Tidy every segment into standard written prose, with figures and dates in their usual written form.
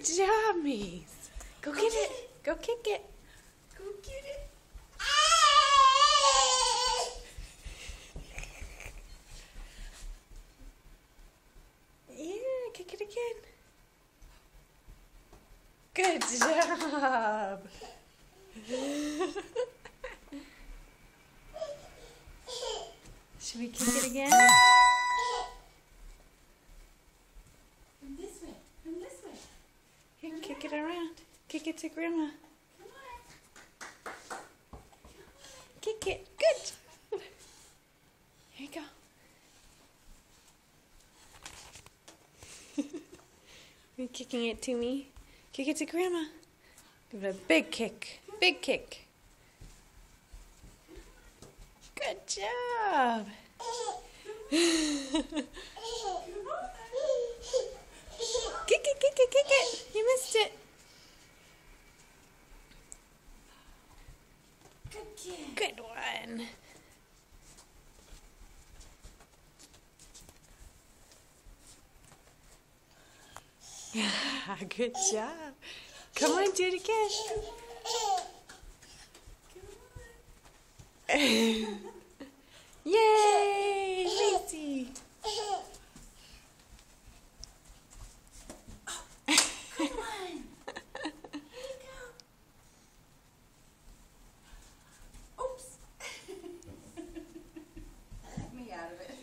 Good job, Mace. Go get it. Go kick it. Go get it. Yeah, kick it again. Good job. Should we kick it again? From this way. From this way. Here, kick it around. Kick it to Grandma. Come on. Kick it. Good job. Here you go. You're kicking it to me. Kick it to Grandma. Give it a big kick. Big kick. Good job. Kick it, kick it, kick it. You missed it. Good kid. Good one. Good job. Come on, do it again. Yay, Macy. Come on. Here you go. Oops. Let me out of it.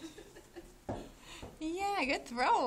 Yeah, good throw.